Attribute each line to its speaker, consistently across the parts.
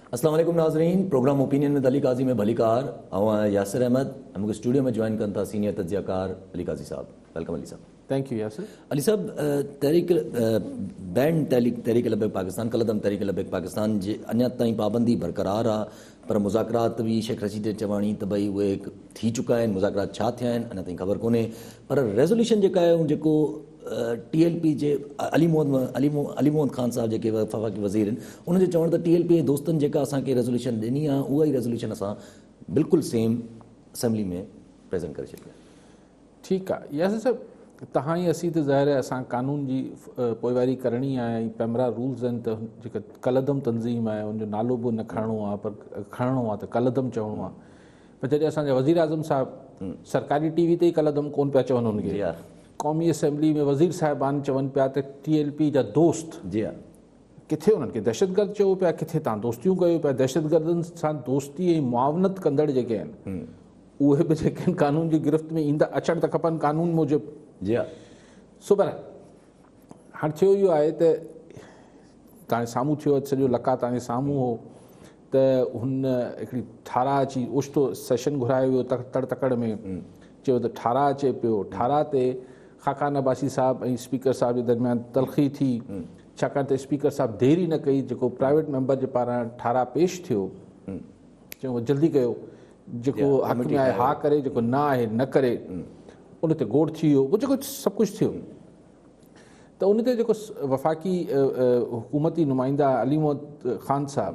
Speaker 1: अस्सलाम वालेकुम नाज़रीन। प्रोग्राम ओपिनियन में अली काजी में भलीकार ऐं यासिर अहमद मूंखे स्टूडियो में ज्वाइन कनि था सीनियर तजियाकार Ali Qazi Sahab. Welcome Ali Sahab.
Speaker 2: Thank you Yasir.
Speaker 1: Ali Sahab, Tehreek Labbaik Pakistan कलदम तहरीक लबैक पाकिस्तान जे अञा ताईं पाबंदी बरक़रार आहे, पर मुज़ाकरात बि शेख रशीद चवाणी त भई उहे थी चुका आहिनि। मुज़ाकरात छा थिया आहिनि अञा ताईं ख़बर कोन्हे, पर रेज़ोल्यूशन जेका आहे जेको TLP जे अली मोहम्मद ख़ान साहब जेके वफ़ाक़ी वज़ीर आहिनि, उन्हनि जो चवणु त TLP जे दोस्तनि जेका असांखे रेज़ोल्यूशन ॾिनी आहे उहा ई रेज़ोल्यूशन असां बिल्कुलु सेम असेंबली में प्रेज़ेंट करे छॾी आहे।
Speaker 2: ठीकु आहे यासिर साहब, तव्हां ई असीं त ज़ाहिर आहे असां कानून जी पोइवारी करणी आहे ऐं पैमरा रूल्स आहिनि त जेका कलदम तंज़ीम आहे उनजो नालो बि न खणणो आहे, पर खणणो आहे त कलदम चवणो आहे। पर जॾहिं असांजा वज़ीर आज़म साहिबु सरकारी TV ते ई कलदम कोन पिया चवनि हुनखे, क़ौमी असेंबली में वज़ीर साहिबान चवनि पिया त TLP जा दोस्त
Speaker 1: जी हा,
Speaker 2: किथे उन्हनि खे दहशतगर्द चयो पिया, किथे तव्हां दोस्तियूं कयो पिया। दहशतगर्दनि सां दोस्ती ऐं मुआवनत कंदड़ जेके आहिनि उहे बि जेके आहिनि कानून जी गिरफ़्त में ईंदा अचणु त खपनि कानून मूजिबि।
Speaker 1: जी हा,
Speaker 2: सो पर हाणे थियो इहो आहे त तव्हांजे साम्हूं थियो, सॼो लका तव्हांजे साम्हूं हो त हुन हिकिड़ी ठारा अची ओचितो सेशन घुरायो वियो तड़ तकड़ में, चयो त ठारा अचे पियो। ठारा ते ख़ाकान अब्बासी साहब ऐं स्पीकर साहब जे दरमियान तलख़ी थी, छाकाणि त स्पीकर साहब देरी न कई। जेको प्राइवेट मेंबर जे पारां ठारा पेश थियो, चयो जल्दी कयो, जेको हक़ में आहे हा करे, जेको न आहे न करे। उन ते गोड़ थी वियो, उहो जेको सभु कुझु थियो त उन ते जेको वफ़ाक़ी हुकूमती नुमाइंदा अली मोहम्मद ख़ान साहब,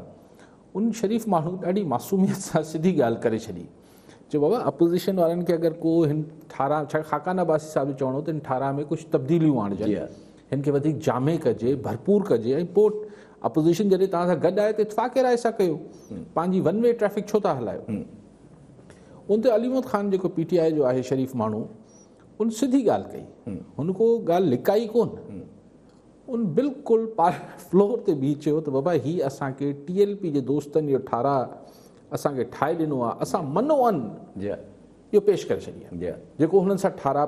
Speaker 2: उन शरीफ़ माण्हू ॾाढी मासूमियत सां सिधी ॻाल्हि करे छॾी। चयो बाबा अपोज़िशन वारनि खे अगरि को हिन ठारा, छा ख़ाकान अब्बासी साहब जो चवणो त हिन ठारा में कुझु तब्दीलियूं आणजनि, हिन खे वधीक जामे कजे, भरपूर कजे, ऐं पोइ अपोज़िशन जॾहिं तव्हां सां गॾु आहे त इतफ़ाक़ राय सां कयो, पंहिंजी वन वे ट्रैफ़िक छो था हलायो। उन ते अली मोहम्मद ख़ान जेको PTI जो आहे शरीफ़ माण्हू, उन सिधी ॻाल्हि कई, हुन को ॻाल्हि लिकाई कोन। उन बिल्कुलु फ्लोर ते बीह चयो त बाबा ही असांखे TLP जे दोस्तनि इहो ठारा असांखे ठाहे ॾिनो आहे, असां मनो अन इहो पेश करे छॾी आहे जेको हुननि सां ठारा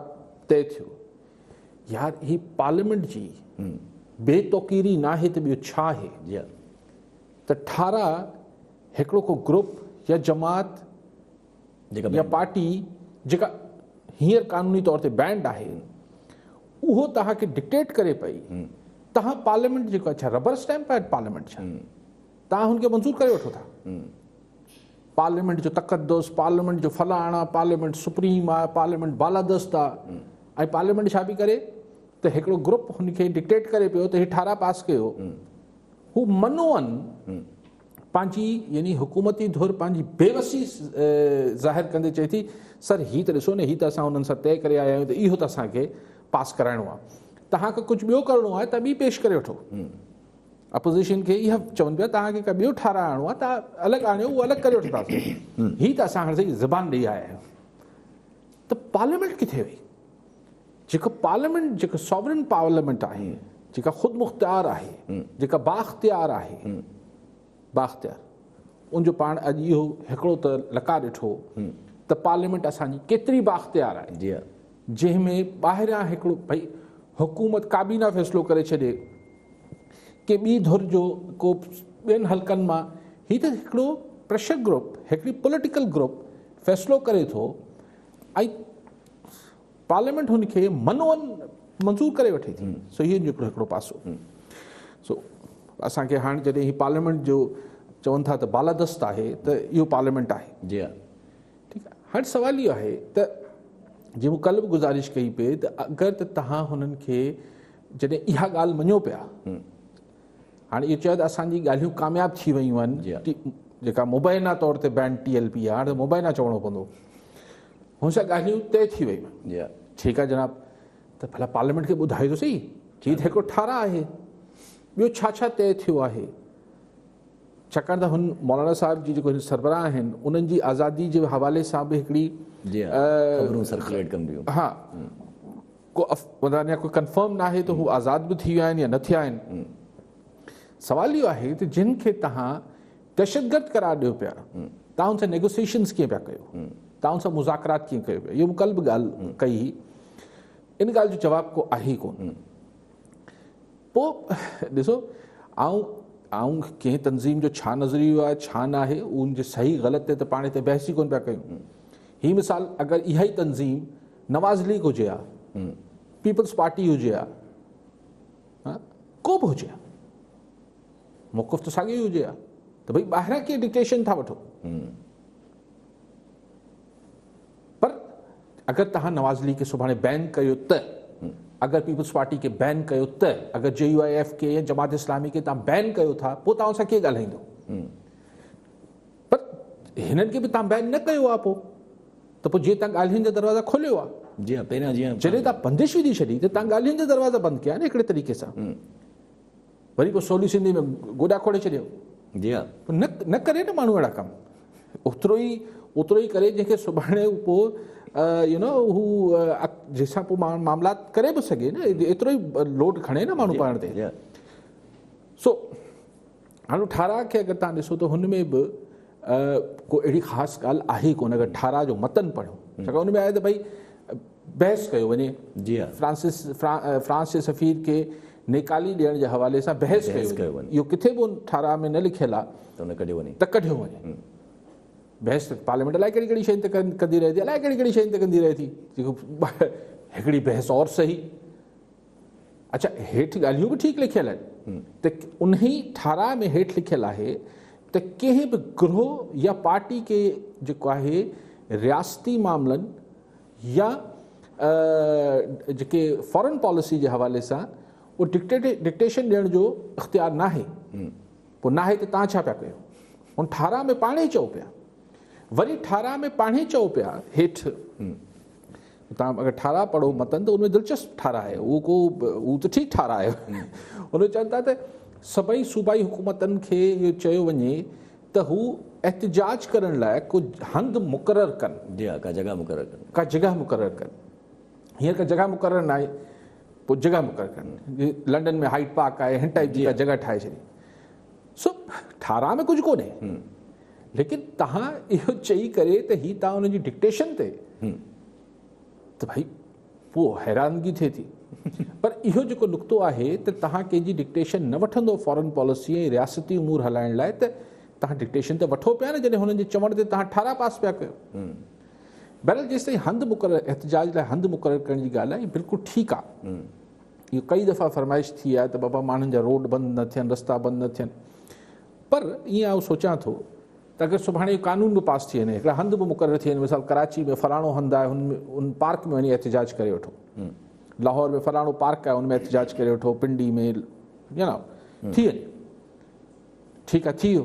Speaker 2: तइ थियो। यार ही पार्लियामेंट जी बेतौक़ीरी न आहे त ॿियो छा आहे त ठारा हिकिड़ो को ग्रुप या जमात या पार्टी जेका हींअर कानूनी तौर ते बैंड आहे, उहो तव्हांखे डिक्टेट करे पई। तव्हां पार्लियामेंट जेको आहे छा रबर स्टैम्प आहे पार्लियामेंट छा? तव्हां हुनखे मंज़ूर करे वठो था। पार्लियामेंट जो तक़दुस, पार्लियामेंट जो फलाणा, पार्लियामेंट सुप्रीम आहे, पार्लियामेंट बालादस्त आहे। ऐं पार्लियामेंट छा बि करे त हिकिड़ो ग्रुप हुनखे डिक्टेट करे पियो त हीउ ठारा पास कयो। हू मनो अन पंहिंजी यानी हुकूमती धुर पंहिंजी बेवसी ज़ाहिर कंदे चए थी सर हीअ त ॾिसो न, हीअ त असां हुननि सां तइ करे आया आहियूं त इहो त असांखे पास कराइणो आहे। तव्हांखे कुझु ॿियो करिणो आहे त ॿी पेश करे वठो। अपोज़िशन खे इहा चवनि पिया तव्हांखे का ॿियो ठारा आणिणो आहे, तव्हां अलॻि आणियो, उहो अलॻि करे वठंदासीं। हीअ त असां हाणे सही ज़बान ॾेई आया आहियूं। त पार्लियामेंट किथे वई? जेको पार्लियामेंट, जेको सॉवरन पार्लियामेंट आहे, जेका ख़ुदि मुख़्तियार आहे, जेका बाख़्तियार आहे, बाख़्तियार उनजो पाण अॼु इहो हिकिड़ो त लका ॾिठो त पार्लियामेंट असांजी केतिरी बाख़्तियार आहे, जंहिंमें ॿाहिरियां हिकिड़ो भई हुकूमत काबीना फ़ैसिलो करे छॾे के ॿी धुर जो को ॿियनि हल्कनि मां, हीअ त हिकिड़ो प्रेशर ग्रुप, हिकिड़ी पॉलिटिकल ग्रुप फ़ैसिलो करे थो ऐं पार्लियामेंट हुनखे मनोवन मंज़ूर करे वठे थी। सो इहो हिकिड़ो पासो। सो असांखे हाणे जॾहिं हीअ पार्लियामेंट जो चवनि था त बालादस्त आहे त इहो पार्लियामेंट आहे। जी हा, ठीकु आहे। हाणे सुवाल इहो आहे त जीअं मूं कल्ह बि गुज़ारिश कई पे त अगरि त तव्हां हुननि खे जॾहिं इहा ॻाल्हि मञो पिया, हाणे इहो चयो त असांजी ॻाल्हियूं कामयाबु थी वियूं आहिनि, जेका मुबैना तौर ते बैंड TLP आहे, हाणे त मुबैना चवणो पवंदो, हुन सां ॻाल्हियूं तइ थी वियूं आहिनि। ठीकु आहे जनाब, त भला पार्लियामेंट खे ॿुधायो त सही, हीअ त हिकिड़ो ठारा आहे, ॿियो छा छा तइ थियो आहे। छाकाणि त हुन मौलाना साहिब जी जेको सरबराह आहिनि, उन्हनि जी आज़ादी जे हवाले सां बि हिकिड़ी हा को अञा कोई कंफर्म न आहे त हू आज़ाद बि थी विया आहिनि या न थिया आहिनि। सवाल इहो आहे त जिन खे तव्हां दहशतगर्द करार ॾियो पिया, तव्हां हुन सां नेगोसिएशन्स कीअं पिया कयो, तव्हां हुन सां मुज़ाकरात कीअं कयो पिया, इहो मूं कल्ह बि ॻाल्हि कई। इन ॻाल्हि जो जवाबु को आहे ई कोन। पोइ ॾिसो, ऐं कंहिं तंज़ीम जो छा नज़रियो आहे छा न आहे उन जे सही ग़लति ते त पाण हिते बहस ई कोन पिया कयूं। ही मिसाल अगरि इहा ई तंज़ीम नवाज़ लीग हुजे हा, पीपल्स पार्टी हुजे हा, को बि हुजे हा, मौक़िफ़ त साॻियो ई हुजे हा त भई ॿाहिरां कीअं डिक्टेशन था वठो। पर अगरि तव्हां नवाज़ लीग खे सुभाणे बैन कयो त, अगरि पीपल्स पार्टी खे बैन कयो त, अगरि JUIF खे या जमात इस्लामी खे तव्हां बैन कयो था, पोइ तव्हां सां कीअं ॻाल्हाईंदो? पर हिननि खे बि तव्हां बैन न कयो आहे, पोइ त पोइ जीअं तव्हां ॻाल्हियुनि जा दरवाज़ा खोलियो आहे,
Speaker 1: जी हा, पहिरियां जीअं
Speaker 2: जॾहिं तव्हां बंदिश विधी छॾी त तव्हां ॻाल्हियुनि जा दरवाज़ा बंदि कया न हिकिड़े तरीक़े सां। वरी पोइ सवली सिंधी में गोॾा खोड़े छॾियो।
Speaker 1: जी हा,
Speaker 2: न करे न माण्हू अहिड़ा कम, ओतिरो ई करे जंहिंखे सुभाणे पोइ हू जंहिंसां पोइ मामलात करे बि सघे न, एतिरो ई लोड खणे न माण्हू पाण ते। सो हाणे 18 खे अगरि तव्हां ॾिसो त हुन में बि को अहिड़ी ख़ासि ॻाल्हि आहे कोन। अगरि 18 जो मतन पढ़ो, छाकाणि हुन में आहे त भई बहस कयो वञे। जी हा, फ्रांस जे सफ़ीर खे नेकाली ॾियण जे हवाले सां बहस कयो वञे। इहो किथे बि 18 में न लिखियलु आहे त कढियो वञे। बहस पार्लियामेंट अलाए कहिड़ी कहिड़ी शयुनि ते कंदी रहे थी, अलाए कहिड़ी कहिड़ी शयुनि ते कंदी रहे थी, जेको हिकिड़ी बहस और सही। अच्छा, हेठि ॻाल्हियूं बि ठीकु लिखियलु आहिनि त उन ई 18 में हेठि लिखियलु आहे त कंहिं बि गिरोह या पार्टी खे जेको आहे रियासती मामलनि या जेके फॉरेन पॉलिसी जे हवाले सां उहो डिक्टेशन ॾियण जो इख़्तियार न आहे। पोइ न आहे त तव्हां छा पिया कयो? हुन 18 में पाण ई चओ पिया, वरी 18 में पाण ई चओ पिया हेठि। तव्हां अगरि 18 पढ़ो मतन त उनमें दिलचस्प 18 आहे, उहो त ठीकु 18 आहे। उन चवनि था त सभई सूबाई हुकूमतनि खे इहो चयो वञे त हू एहतिजाज करण लाइ को हंधि मुक़ररु कनि।
Speaker 1: जी हा, का जॻह
Speaker 2: मुक़ररु कनि। हींअर का जॻह मुक़ररु न आहे, पोइ जॻह मुक़ररु कनि। लंडन में हाइड पार्क आहे, हिन टाइप जी का जॻह ठाहे छॾी। सो 18 में कुझु कोन्हे, लेकिन तव्हां इहो चई करे त ही तव्हां हुनजी डिक्टेशन ते, त भई पोइ हैरानगी थिए थी। पर इहो जेको नुक़्तो आहे त तव्हां कंहिंजी डिक्टेशन न वठंदो फॉरेन पॉलिसी ऐं रियासती उमूर हलाइण लाइ, त तव्हां डिक्टेशन त वठो पिया न जॾहिं हुननि जे चवण ते तव्हां 18 पास पिया कयो। बहरहाल जेसि ताईं हंधि मुक़ररु, एहतिजाज लाइ हंधि मुक़ररु करण जी ॻाल्हि आहे, इहा बिल्कुलु ठीकु आहे। इहो कई दफ़ा फरमाइश थी आहे त बाबा माण्हुनि जा रोड बंदि न थियनि, रस्ता बंदि न थियनि। पर ईअं आउं सोचां थो त अगरि सुभाणे कानून बि पास थी वञे, हिकिड़ा हंधि बि मुक़ररु थी वञे, मिसाल कराची में फलाणो हंधि आहे, उन पार्क में वञी एहतिजाज करे वठो, लाहौर में फलाणो पार्क आहे, उनमें एहतिजाज करे वठो, पिंडी में थी वञे, ठीकु आहे, थी वियो।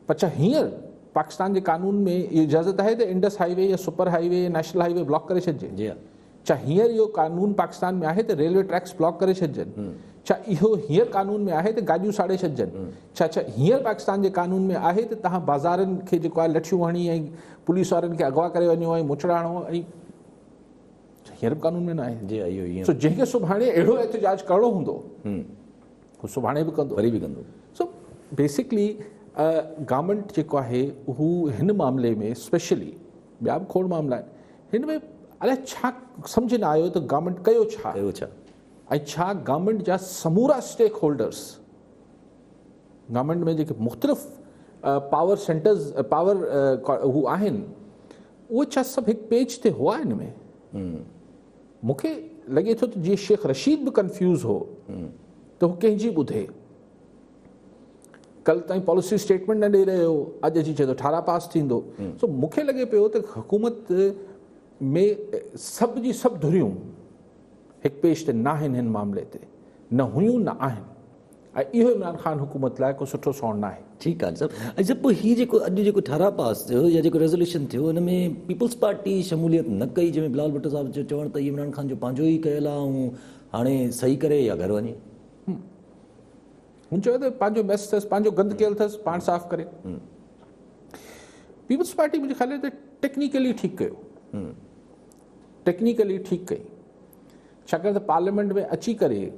Speaker 2: पर छा हींअर पाकिस्तान जे कानून में इहा इजाज़त आहे त इंडस हाईवे या सुपर हाईवे या नेशनल हाईवे ब्लॉक करे छॾिजे? छा हींअर इहो कानून पाकिस्तान में आहे त रेलवे ट्रैक्स ब्लॉक करे छॾिजनि? छा इहो हींअर कानून में आहे त गाॾियूं साड़े छॾिजनि? छा हींअर पाकिस्तान जे कानून में आहे त तव्हां बाज़ारनि खे जेको आहे लठियूं हणी ऐं पुलिस वारनि खे अगवा करे वञो ऐं मुछड़ा हणो? ऐं हींअर कानून में न आहे। सो जंहिंखे सुभाणे अहिड़ो एहतिजाज करिणो हूंदो हू सुभाणे बि कंदो, वरी बि कंदो। सो बेसिकली गवर्नमेंट जेको आहे हू हिन मामले में स्पेशली, ॿिया बि खोड़ मामला आहिनि, हिन में अलाए छा सम्झ न आयो त गवर्नमेंट कयो छा ऐं छा गवर्नमेंट जा समूरा स्टेक होल्डर्स, गवर्नमेंट में जेके मुख़्तलिफ़ पावर सेंटर्स, पावर हू आहिनि, उहे छा सभु हिकु पेज ते हुआ हिन में? मूंखे लॻे थो त जीअं शेख रशीद बि कंफ्यूज़ हो त हू कंहिंजी ॿुधे। कल्ह ताईं पॉलिसी स्टेटमेंट न ॾेई रहियो, अॼु अची चए थो 18 पास थींदो। सो मूंखे लॻे पियो त हुकूमत में सभ जी सभु धुरियूं हिकु पेज ते न आहिनि, हिन मामले ते न हुयूं न आहिनि, ऐं इहो इमरान ख़ान हुकूमत लाइ को सुठो सौंड न आहे।
Speaker 1: ठीकु आहे सर। ऐं जब पोइ हीउ जेको अॼु जेको 18 पास थियो या जेको रेज़ोल्यूशन थियो, हिन में पीपल्स पार्टी शमूलियत न कई, जंहिंमें बिलावल भुट्टो साहिब जो चवणु त इमरान ख़ान जो पंहिंजो ई कयल आहे ऐं हाणे सही करे या घर वञे।
Speaker 2: हुन चयो त पंहिंजो मैस अथसि, पंहिंजो गंद कयल अथसि, पाण साफ़ करे। पीपल्स पार्टी मुंहिंजे ख़्याल ते टेक्निकली ठीकु कयो, टेक्निकली ठीकु कई, छाकाणि त पार्लियामेंट में अची करे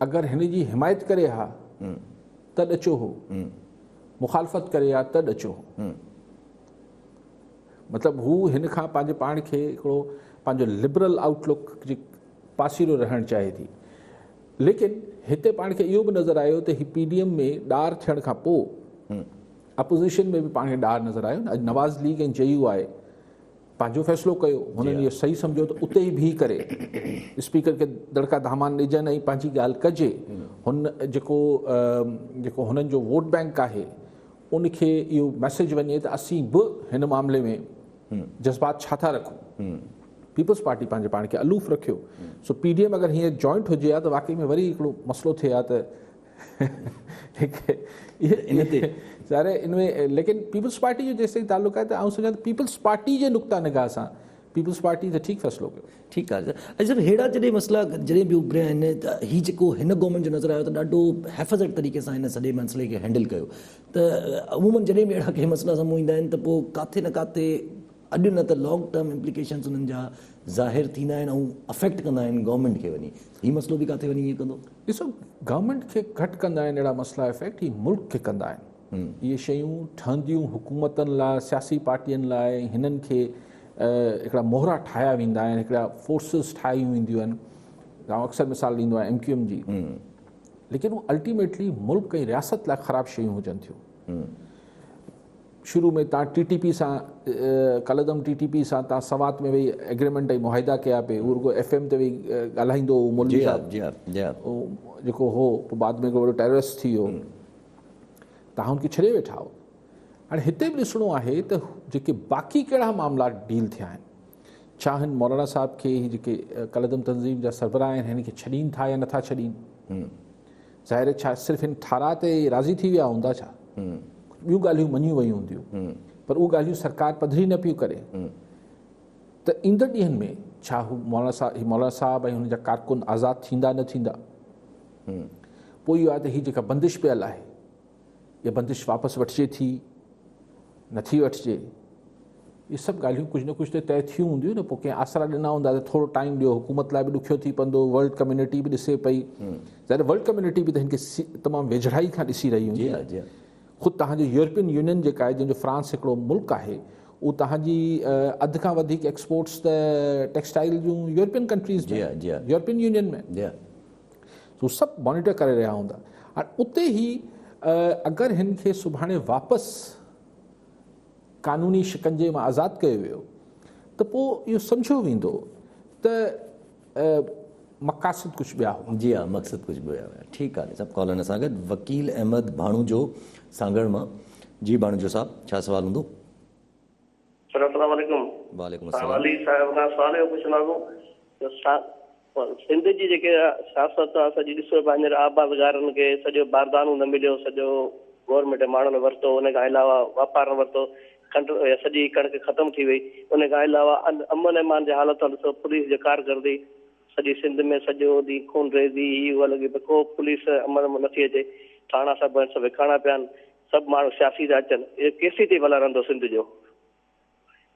Speaker 2: अगरि हिन जी हिमायत करे हा त ॾचो हो, मुखालफ़त करे हा त ॾचो हो। मतिलबु हू हिन खां पंहिंजे पाण खे हिकिड़ो पंहिंजो लिबरल आउटलुक जे पासीरो रहणु चाहे थी। लेकिन हिते पाण खे इहो बि नज़र आयो त ही PDM में ॾार थियण खां पोइ अपोज़िशन में बि पाण खे ॾार नज़र आयो। अॼु नवाज़ लीग ऐं JUI पंहिंजो फ़ैसिलो कयो, हुननि इहो सही सम्झो त उते ई बीही करे स्पीकर खे दड़का धामान ॾिजनि ऐं पंहिंजी ॻाल्हि कजे। हुन जेको हुननि जो वोट बैंक आहे उनखे इहो मैसेज वञे त असीं बि हिन मामले में जज़्बात छा था रखूं। पीपल्स पार्टी पंहिंजे पाण खे अलूफ़ रखियो। सो PDM अगरि हीअं जॉइंट हुजे हा त वाकई में वरी हिकिड़ो मसइलो थिए हा त ज़ाहिर इनमें, लेकिन पीपल्स पार्टी जो जेसिताईं तालुक़ु आहे त आउं सम्झां त पीपल्स पार्टी जे नुक़्ता निगाह सां पीपल्स पार्टी त ठीकु फ़ैसिलो कयो।
Speaker 1: ठीकु आहे। ऐं सभु अहिड़ा जॾहिं मसइला जॾहिं बि उभिरिया आहिनि त हीउ जेको हिन गवर्नमेंट जो नज़र आयो त ॾाढो हिफ़ाज़त तरीक़े सां हिन सॼे मसइले खे हैंडल कयो। त अमूमन जॾहिं बि अहिड़ा कंहिं मसइला साम्हूं ईंदा आहिनि त पोइ काथे न काथे अॼु न त लॉन्ग टर्म इम्प्लीकेशन्स उन्हनि जा ज़ाहिर थींदा आहिनि ऐं अफेक्ट कंदा आहिनि गवर्नमेंट खे वञी। हीउ मसइलो बि काथे वञी ईअं कंदो?
Speaker 2: ॾिसो, गवर्नमेंट खे घटि कंदा आहिनि अहिड़ा मसइला इफेक्ट, ही मुल्क खे कंदा आहिनि। इहे शयूं ठहंदियूं हुकूमतनि लाइ, सियासी पार्टियुनि लाइ, हिननि खे हिकिड़ा मोहरा ठाहिया वेंदा आहिनि, हिकिड़ा फोर्सिस ठाहियूं वेंदियूं आहिनि। आउं अक्सर मिसाल ॾींदो आहियां MQM जी, लेकिन उहो अल्टीमेटली मुल्क ऐं रियासत लाइ ख़राबु शयूं हुजनि थियूं। शुरू में तव्हां TTP सां कलदम TTP सां तव्हां सवात में वेही एग्रीमेंट ऐं मुआहिदा कया पे, उहो FM ते वेही ॻाल्हाईंदो हो मौलवी साहब जेको हो, पोइ बाद में वॾो टेररिस्ट थी वियो, तव्हां हुनखे छॾे वेठा हो। हाणे हिते बि ॾिसणो आहे त जेके बाक़ी कहिड़ा मामला डील थिया आहिनि, छा हिन मौलाना साहब खे जेके कलदम तंज़ीम जा सरबराह आहिनि हिन खे छॾीनि था या नथा छॾीनि? ज़ाहिर छा सिर्फ़ु हिन ठाराह ते राज़ी थी विया हूंदा छा? ॿियूं ॻाल्हियूं मञियूं वयूं हूंदियूं, पर उहे ॻाल्हियूं सरकार पधरी न पियूं करे। त ईंदड़ ॾींहंनि में छा हू मौलाना साहब ऐं हुनजा कारकुन आज़ादु थींदा न थींदा? पोइ इहो आहे त हीअ जेका बंदिश पियल आहे, इहा बंदिश वापसि वठिजे थी नथी वठिजे, इहे सभु ॻाल्हियूं कुझु न कुझु त तय थियूं हूंदियूं न। पोइ कंहिं आसरा ॾिना हूंदा त थोरो टाइम ॾियो, हुकूमत लाइ बि ॾुखियो थी पवंदो, वर्ल्ड कम्युनिटी बि ॾिसे पई। ज़ाहिर वर्ल्ड कम्युनिटी बि त हिनखे तमामु वेझड़ाई खां ॾिसी रही हूंदी। ख़ुदि तव्हांजी यूरोपियन यूनियन जेका आहे, जंहिंजो फ्रांस हिकिड़ो मुल्क आहे, उहो तव्हांजी अधु खां वधीक एक्सपोर्ट्स त टेक्सटाइल जूं यूरोपियन कंट्रीज़ में, यूरोपियन यूनियन में, उहे सभु मॉनिटर करे रहिया हूंदा। हाणे उते ई अगरि हिन खे सुभाणे वापसि कानूनी शिकंजे मां आज़ादु कयो वियो त पोइ इहो सम्झो वेंदो त मक़ासिद कुझु ॿिया हुआ।
Speaker 1: जी हा, मक़सद कुझु ॿिया हुया। ठीकु आहे। सभु कॉलर सां गॾु वकील अहमद भाणू जो सांगड़ मां। जी भाणू जो साहब, छा सवाल हूंदो?
Speaker 3: अस्सलाम वालेकुम।
Speaker 1: वालेकुम अस्सलाम।
Speaker 3: अली साहिब खां सवाल इहो पुछंदासीं त सिंध जी जेके सियासत आहे सॼी ॾिसो, पंहिंजे आबादगारनि खे सॼो बारदानो न मिलियो, सॼो गवर्नमेंट माण्हुनि वरितो, उन खां अलावा वापार वरितो, सॼी कणिक ख़तमु थी वई। उन खां अलावा अमन ऐमान जी हालत ॾिसो, पुलिस जी कारकर्दगी सॼी सिंध में सॼो ॾींहुं खून रेज़ी ही उहा लॻी पई, को पुलिस अमन में नथी अचे, थाणा सभु विखाणा पिया आहिनि, सभु माण्हू सियासी था अचनि। इहो केसी ताईं भला रहंदो सिंध जो?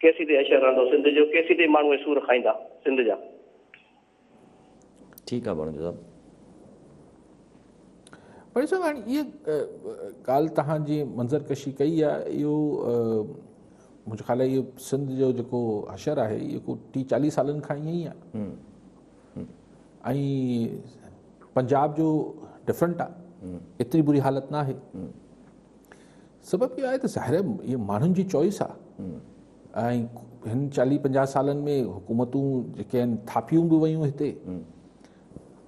Speaker 3: केसी ताईं अशर रहंदो सिंध जो? केसी ताईं माण्हू सूर खाईंदा सिंध जा?
Speaker 1: ठीकु आहे भाणू साहब।
Speaker 2: पर ॾिसो, हाणे इहा ॻाल्हि तव्हांजी मंज़रकशी कई आहे, इहो मुंहिंजो ख़्यालु आहे इहो सिंध जो जेको हशर आहे इहो को 30-40 सालनि खां ईअं ई आहे। ऐं पंजाब जो डिफरेंट आहे, एतिरी बुरी हालत न आहे। सबबु इहो आहे त ज़ाहिर इहे माण्हुनि जी चॉइस आहे। ऐं हिन 40-50 सालनि में हुकूमतूं जेके आहिनि थापियूं बि वयूं हिते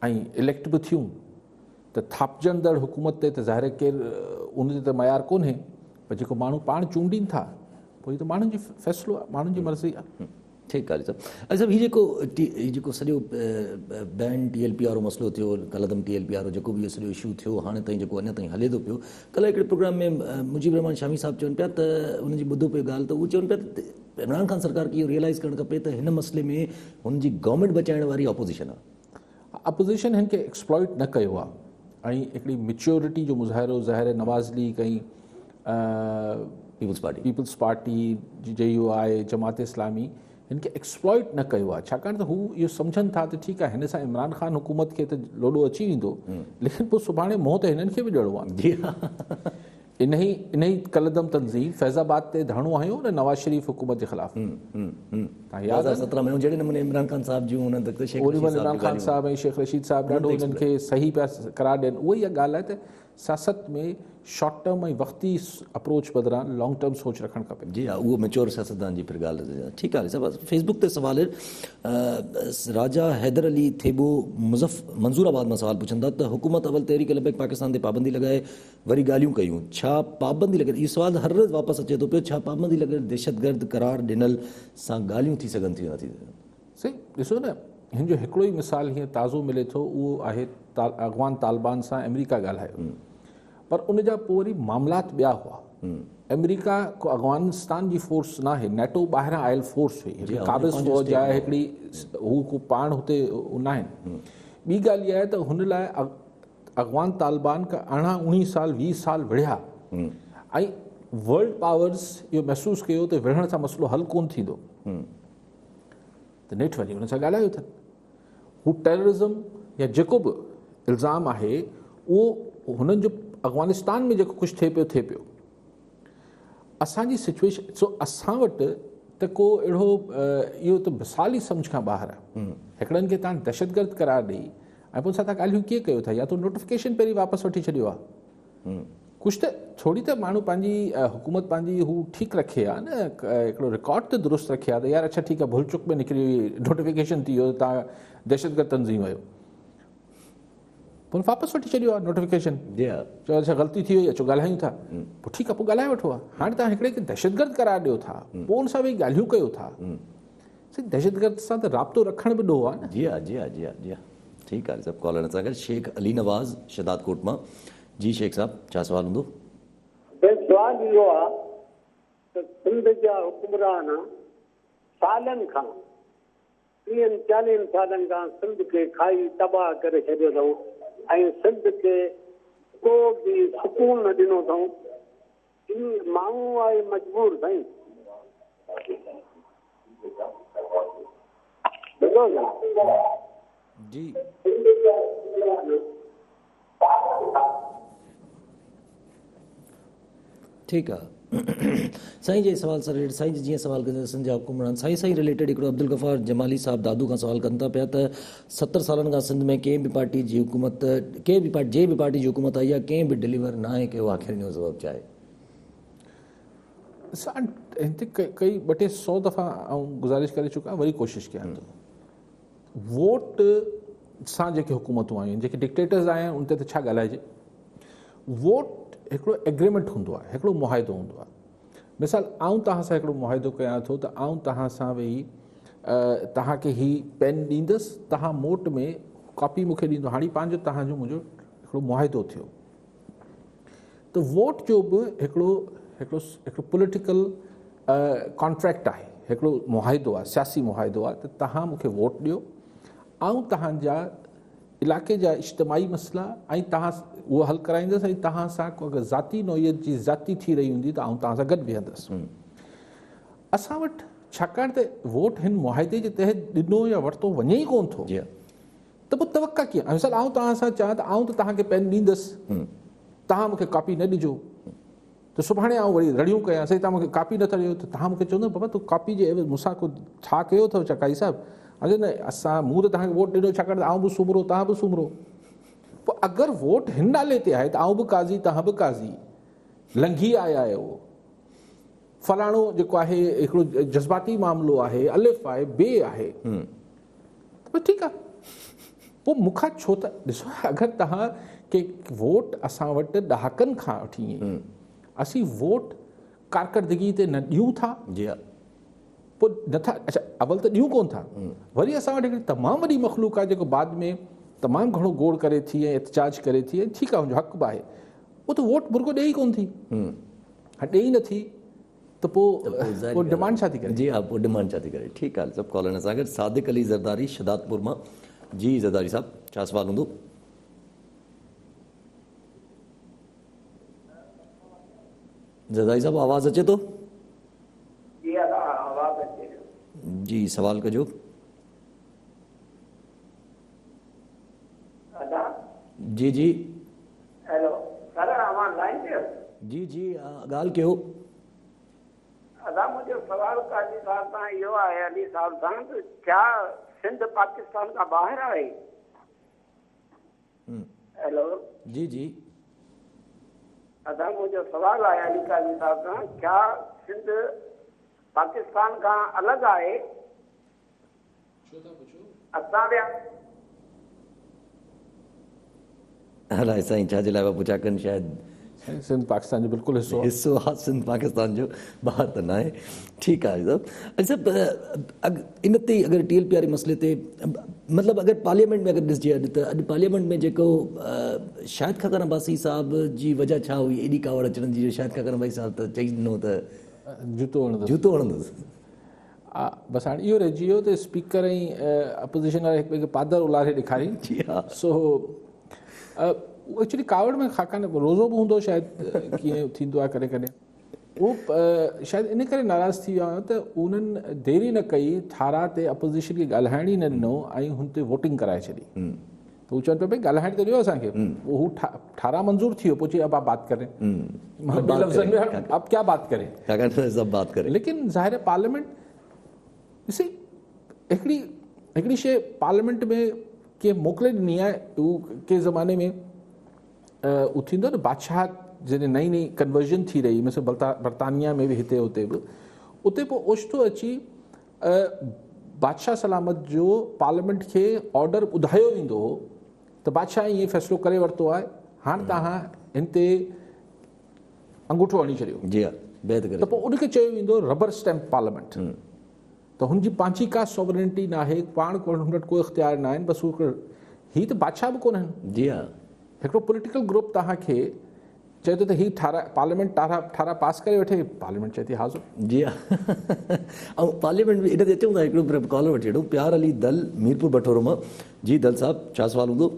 Speaker 2: ऐं इलेक्ट बि थियूं, त थापजंदड़ हुकूमत ते त ज़ाहिर केरु उन ते त मयार कोन्हे, पर जेको माण्हू पाण चूंडीनि था पोइ त माण्हुनि जो फ़ैसिलो आहे, माण्हुनि जी मर्ज़ी आहे।
Speaker 1: ठीकु आहे सभु। अच्छा, हीउ जेको सॼो बैन TLP वारो मसइलो थियो, कलदम TLP वारो जेको बि इहो सॼो इशू थियो हाणे ताईं, जेको अञा ताईं हले थो पियो। कल्ह हिकिड़े प्रोग्राम में मुजीब रहमान शामी साहब चवनि पिया त उनजी ॿुधो पियो ॻाल्हि, त उहो चवनि पिया त इमरान ख़ान सरकार खे इहो रियलाइज़ करणु खपे त हिन मसइले में हुनजी गवर्नमेंट बचाइण वारी अपोज़िशन आहे।
Speaker 2: अपोज़िशन हिन खे एक्सप्लॉइट न कयो आहे ऐं हिकिड़ी मेच्योरिटी जो मुज़ाहिरो ज़ाहिर नवाज़ लीग ऐं peoples party JUI Jamaat Islami हिन खे एक्सप्लॉइट न कयो आहे, छाकाणि त हू इहो सम्झनि था त ठीकु आहे हिन सां इमरान ख़ान हुकूमत खे त लोॾो अची वेंदो, लेकिन पोइ सुभाणे मोह त हिननि खे बि ॾियणो आहे। इन ही कलदम तंज़ीम फैज़ाबाद ते धरणो हयो न नवाज शरीफ़ हुकूमत जे ख़िलाफ़। तव्हां यादि आहे
Speaker 1: 2017 में जहिड़े नमूने इमरान ख़ान साहब जूं हुन वक़्तु शेख
Speaker 2: ओॾी महिल
Speaker 1: रशीद
Speaker 2: इमरान ख़ान साहब ऐं शेख रशीद साहब ॾाढो उन्हनि खे सही पिया करार ॾियनि। उहा ई ॻाल्हि आहे त सियासत में शॉर्ट टर्म ऐं वक़्ती अप्रोच बदिरां लॉन्ग टर्म सोच रखणु खपे।
Speaker 1: जी हा, उहो मेच्योर सियासतदान जी फिर ॻाल्हि ठीकु आहे। सभु फेसबुक ते सवाल राजा हैदर अली थेबो मंज़ूराबाद मां सवाल पुछनि था त हुकूमत अवल तहरीक लबैक पाकिस्तान ते पाबंदी लॻाए वरी ॻाल्हियूं कयूं, छा पाबंदी लॻे, इहो सवाल हर रोज़ु वापसि अचे थो पियो, छा पाबंदी लॻे दहशतगर्द करार ॾिनल सां ॻाल्हियूं थी सघनि थियूं नथी?
Speaker 2: सही ॾिसो न, हिन जो हिकिड़ो ई मिसाल हीअं ताज़ो मिले थो, उहो आहे अफ़गान तालिबान सां अमेरिका ॻाल्हायो, पर उन जा पोइ वरी मामलात ॿिया हुआ। अमेरिका को अफ़गानिस्तान जी फोर्स न आहे, नेटो ॿाहिरां आयल फोर्स हुई, हिकिड़ी क़ाबिज़ फ़ौज आहे, हिकिड़ी हू को पाण हुते न आहिनि। ॿी ॻाल्हि इहा आहे त हुन लाइ अफ़गान तालिबान खां 18-19 साल 20 साल विढ़िया ऐं वर्ल्ड पावर्स इहो महसूसु कयो त विढ़ण सां मसइलो हल कोन थींदो, त नेठि वञी हुन सां ॻाल्हायो अथनि। हू टेररिज़म या जेको बि इल्ज़ाम आहे उहो हुननि जो अफ़गानिस्तान में जेको कुझु थिए पियो असांजी सिचुएशन, सो असां वटि त को अहिड़ो इहो त मिसाल ई सम्झ खां ॿाहिरि आहे। हिकिड़नि खे तव्हां दहशतगर्द करार ॾेई ऐं पोइ तव्हां ॻाल्हियूं कीअं कयो था, या तो नोटिफिकेशन पहिरीं वापसि वठी छॾियो आहे, कुझु त थोरी त माण्हू पंहिंजी हुकूमत पंहिंजी हू ठीकु रखे आहे न, हिकिड़ो रिकॉर्ड त दुरुस्त रखे आहे त यार अच्छा ठीकु आहे भुल चुक में निकिरी नोटिफिकेशन थी वियो, तव्हां दहशतगर्द तंज़ीम आहियो, पोइ वापसि वठी छॾियो आहे नोटिफिकेशन, चयो अच्छा ग़लती थी वई, अचो ॻाल्हायूं था, पोइ ठीकु आहे पोइ ॻाल्हाए वठो आहे। हाणे तव्हां हिकिड़े खे दहशतगर्द करार ॾियो था, पोइ हुन सां वेही ॻाल्हियूं कयो था, दहशतगर्द सां त राब्तो रखण बि ॾोह आहे न।
Speaker 1: जी हा, जी हा, जी हा, जी हा, ठीकु आहे। सभु कॉलर सां गॾु शेख अली नवाज़ शदाद कोट मां। जी शेख साहब, छा सवाल हूंदो?
Speaker 4: सवाल इहो आहे त सिंध जा हुकुमरान सालनि खां 30-40 सालनि खां सिंध खे खाई तबाह करे छॾियो अथऊं ऐं सिंध खे को बि सुकून न ॾिनो अथऊं। माण्हू आहे मजबूर साईं,
Speaker 1: जी ठीकु आहे। साईं जे सवाल सां रिलेटेड, साईं जीअं सवाल कंदा सिंध जा हुकुमरान, साईं रिलेटेड हिकिड़ो अब्दुल गफ़ार जमाली साहब दादू खां सवाल कनि था पिया त 70 सालनि खां सिंध में कंहिं बि पार्टी जी हुकूमत, कंहिं बि पार्टी जी हुकूमत आई आहे, कंहिं बि डिलीवर न आहे कयो, आख़िर जो सबबु छा आहे?
Speaker 2: असां हिते कई 200 दफ़ा ऐं गुज़ारिश करे चुका, वरी कोशिशि कयां थो, वोट सां जेके हुकूमतूं आयूं आहिनि, जेके डिक्टेटर्स आया आहिनि उन ते त छा ॻाल्हाइजे। वोट हिकिड़ो एग्रीमेंट हूंदो आहे, हिकिड़ो मुआहिदो हूंदो आहे। मिसाल आऊं तव्हां सां हिकिड़ो मुआहिदो कयां थो त आऊं तव्हां सां वेही तव्हांखे ही पेन ॾींदुसि, तव्हां मोट में कॉपी मूंखे ॾींदो, हाणे पंहिंजो तव्हांजो मुंहिंजो हिकिड़ो मुआहिदो थियो। त वोट जो बि हिकिड़ो पॉलिटिकल कॉन्ट्रैक्ट आहे, हिकिड़ो मुआहिदो आहे, सियासी मुआहिदो आहे त तव्हां मूंखे वोट ॾियो, ऐं तव्हांजा इलाइक़े जा इज्तिमाही मसइला ऐं तव्हां उहो हल कराईंदुसि, ऐं तव्हां सां को अगरि ज़ाती नोयत जी ज़ाती थी रही हूंदी त आउं तव्हां सां गॾु बीहंदुसि। असां वटि छाकाणि त वोट हिन मुआहिदे जे तहत ॾिनो या वरितो वञे ई कोन थो, त पोइ तवका कीअं? मिसाल आउं तव्हां सां चाहियां त आउं त तव्हांखे पेन ॾींदुसि, तव्हां मूंखे कॉपी न ॾिजो, त सुभाणे आउं वरी रड़ियूं कयां, साईं तव्हां मूंखे कॉपी नथा ॾियो, त तव्हां मूंखे चवंदो बाबा तूं कॉपी जे मूंसां को छा कयो अथव चकाई साहिबु? अरे न, मूं त तव्हांखे वोट ॾिनो छाकाणि त आउं बि सुम्हरो तव्हां बि सुम्हरो। पोइ अगरि वोट हिन नाले ते आहे त आउं बि काज़ी तव्हां बि काज़ी, लंघी आया आहियो, फलाणो जेको आहे हिकिड़ो जज़्बाती मामिलो आहे, अलिफ़ आहे, बे आहे, त ठीकु आहे। पोइ मूंखां छो त ॾिसो, अगरि तव्हां के वोट असां वटि ॾहाकनि खां वठी असीं वोट कारकर्दगी ते न ॾियूं था, पोइ नथा, अच्छा अवल त ॾियूं कोन था, वरी असां वटि हिकिड़ी तमामु वॾी मख़लूक आहे जेको बाद में तमामु घणो गोड़ करे थी ऐं एहतजाज करे थी, ऐं ठीकु आहे हुनजो हक़ बि आहे, उहो त वोट मुर्गो ॾे ई कोन थी, ॾे ई नथी, त पोइ डिमांड छा थी करे?
Speaker 1: जी हा, पोइ डिमांड छा थी करे। ठीकु आहे। सभु कॉलर सां गॾु सादिक अली ज़रदारी शदादपुर मां। जी ज़रदारी साहब, छा सवाल हूंदो? ज़रदारी साहब आवाज़ अचे थो? जी सवाल कजो। जी जी
Speaker 4: हेलो सर, आवाज़ लाइन पे?
Speaker 1: जी जी ॻाल्हि कयो।
Speaker 4: अदा मुंहिंजो सवाल काजी साहब सां इहो आहे, अली साहब सां, त क्या सिंध पाकिस्तान खां ॿाहिरि आहे? हेलो
Speaker 1: जी जी
Speaker 4: अदा मुंहिंजो सवाल आहे अली काजी साहब सां, क्या सिंध पाकिस्तान खां अलॻि आहे? असां विया
Speaker 1: अलाए साईं छा जे लाइ पिया पुछा कनि, शायदि
Speaker 2: सिंध पाकिस्तान जो बिल्कुलु हिसो आहे।
Speaker 1: हिसो आहे सिंध पाकिस्तान जो, ॿाहिरि त न आहे। ठीकु आहे साहब। अच्छा इन ते अगरि TLP वारे मसइले ते मतिलबु अगरि पार्लियामेंट में अगरि ॾिसिजे अॼु, त अॼु पार्लियामेंट में जेको शाहिद खकर अब्बासी साहिब जी वजह छा हुई एॾी कावड़ अचण जी? शाहिद खकर अब्बासी साहिब त चई ॾिनो त जूतो हणंदुसि।
Speaker 2: बसि हाणे इहो रहिजी वियो त स्पीकर ऐं अपोज़िशन वारे हिक ॿिए खे पादर उलारे ॾेखारी।
Speaker 1: जी हा।
Speaker 2: सो एक्चुअली कावड़ में खाकान रोज़ो बि हूंदो शायदि, कीअं थींदो आहे कॾहिं कॾहिं। उहो शायदि इन करे नाराज़ थी वियो आहे त उन्हनि देरी न कई, थारा ते अपोज़िशन खे ॻाल्हाइण ई न ॾिनो ऐं हुन ते वोटिंग कराए छॾी। त हू चवनि पिया भई ॻाल्हाइण त ॾियो असांखे। हू ठारा मंज़ूर थी वियो, पोइ चई अब आप बात करें। अब क्या बात करें? लेकिन ज़ाहिर है पार्लियामेंट ॾिसी हिकिड़ी शइ पार्लियामेंट में कंहिं मोकिले ॾिनी आहे। उहो कंहिं ज़माने में उहो थींदो न बादशाह जॾहिं नई नई कन्वर्जन थी रही, मिसाल बर्तानिया में बि हिते हुते बि, उते पोइ ओचितो अची बादशाह सलामत जो पार्लियामेंट खे ऑर्डर ॿुधायो वेंदो हो त बादशाह ईअं फ़ैसिलो करे वरितो आहे, हाणे तव्हां हिन ते अंगूठो हणी छॾियो।
Speaker 1: जी हा,
Speaker 2: त पोइ उनखे चयो वेंदो रबर स्टैम्प पार्लियामेंट। त हुनजी पंहिंजी का सॉवरेनिटी न आहे, पाण हुन वटि कोई इख़्तियार न आहिनि, बसि हू हीअ त बादशाह बि कोन आहिनि।
Speaker 1: जी हा।
Speaker 2: हिकिड़ो पॉलिटिकल ग्रुप तव्हांखे चए थो त हीअ पार्लियामेंट ठारा पास करे वठे, पार्लियामेंट चए थी हाज़ुर।
Speaker 1: जी हा। ऐं पार्लियामेंट में इन ते अचूं था, हिकिड़ो कॉलर वठी वठूं। प्यार अली दल मीरपुर बठोरो मां। जी दल साहब, छा सवाल हूंदो?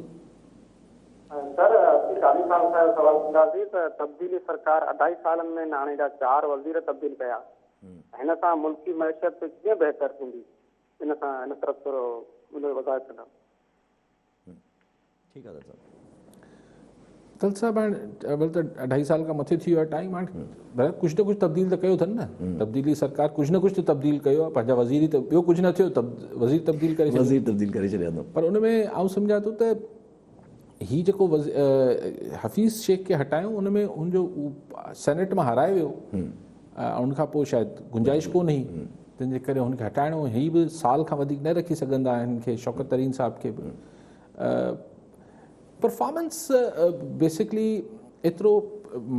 Speaker 5: सर असीं गांधी साहब सां सवाल कंदासीं त तब्दीली सरकार 2.5 सालनि में हाणे जा 4 वज़ीर तब्दील कया, हिन सां मुल्की मैशत कीअं बहितर थींदी? इन सां हिन तरफ़ थोरो मुंहिंजो वज़ाहत कंदा।
Speaker 1: ठीकु आहे दल
Speaker 2: दल साहब, हाणे त 2.5 साल खां मथे थी वियो आहे टाइम। हाणे कुझु न कुझु तब्दील त कयो अथनि न। तब्दीली सरकार कुझु न कुझु त तब्दील कयो आहे। पंहिंजा वज़ीर त ॿियो कुझु न थियो, वज़ीर तब्दील करे
Speaker 1: छॾिया अथऊं।
Speaker 2: पर उन में आउं सम्झां थो त हीउ जेको हफ़ीज़ शेख खे हटायूं, उन में हुनजो सेनेट मां हाराए वियो, उनखां पोइ शायदि गुंजाइश कोन हुई, तंहिंजे करे हुनखे हटाइणो। हीअ बि साल खां वधीक न रखी सघंदा आहिनि खे, शौकत तरीन साहिब खे बि। परफॉर्मेंस बेसिकली एतिरो